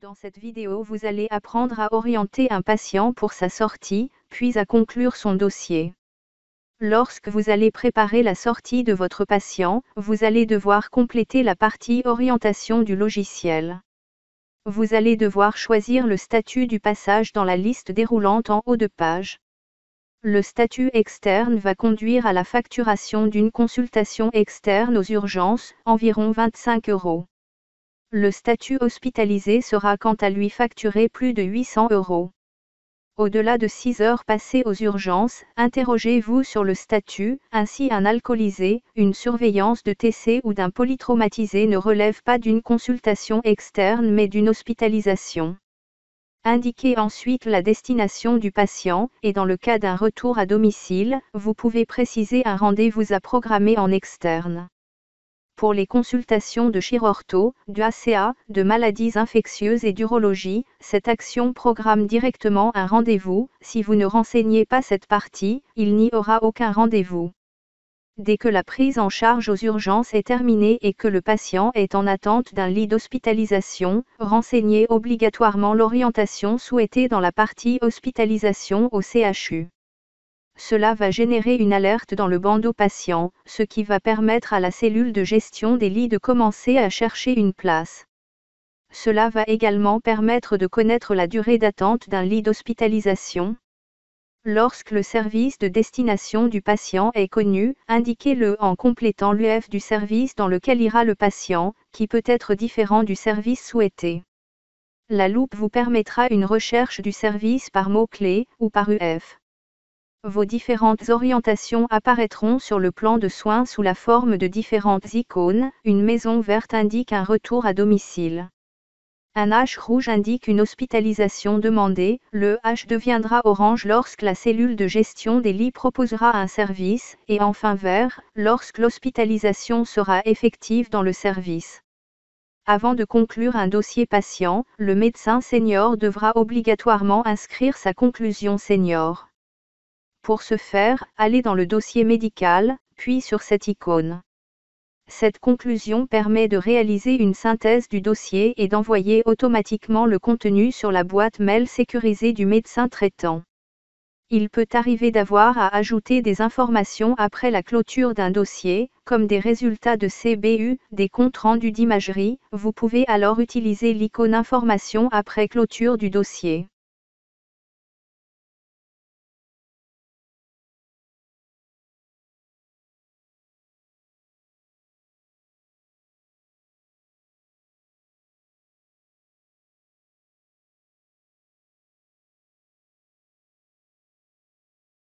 Dans cette vidéo, vous allez apprendre à orienter un patient pour sa sortie, puis à conclure son dossier. Lorsque vous allez préparer la sortie de votre patient, vous allez devoir compléter la partie orientation du logiciel. Vous allez devoir choisir le statut du passage dans la liste déroulante en haut de page. Le statut externe va conduire à la facturation d'une consultation externe aux urgences, environ 25 €. Le statut hospitalisé sera quant à lui facturé plus de 800 €. Au-delà de 6 heures passées aux urgences, interrogez-vous sur le statut, ainsi un alcoolisé, une surveillance de TC ou d'un polytraumatisé ne relève pas d'une consultation externe mais d'une hospitalisation. Indiquez ensuite la destination du patient, et dans le cas d'un retour à domicile, vous pouvez préciser un rendez-vous à programmer en externe. Pour les consultations de chirurto, de ACA, de maladies infectieuses et d'urologie, cette action programme directement un rendez-vous. Si vous ne renseignez pas cette partie, il n'y aura aucun rendez-vous. Dès que la prise en charge aux urgences est terminée et que le patient est en attente d'un lit d'hospitalisation, renseignez obligatoirement l'orientation souhaitée dans la partie hospitalisation au CHU. Cela va générer une alerte dans le bandeau patient, ce qui va permettre à la cellule de gestion des lits de commencer à chercher une place. Cela va également permettre de connaître la durée d'attente d'un lit d'hospitalisation. Lorsque le service de destination du patient est connu, indiquez-le en complétant l'UF du service dans lequel ira le patient, qui peut être différent du service souhaité. La loupe vous permettra une recherche du service par mots-clés, ou par UF. Vos différentes orientations apparaîtront sur le plan de soins sous la forme de différentes icônes. Une maison verte indique un retour à domicile. Un H rouge indique une hospitalisation demandée. Le H deviendra orange lorsque la cellule de gestion des lits proposera un service, et enfin vert, lorsque l'hospitalisation sera effective dans le service. Avant de conclure un dossier patient, le médecin senior devra obligatoirement inscrire sa conclusion senior. Pour ce faire, allez dans le dossier médical, puis sur cette icône. Cette conclusion permet de réaliser une synthèse du dossier et d'envoyer automatiquement le contenu sur la boîte mail sécurisée du médecin traitant. Il peut arriver d'avoir à ajouter des informations après la clôture d'un dossier, comme des résultats de CBU, des comptes rendus d'imagerie. Vous pouvez alors utiliser l'icône Information après clôture du dossier.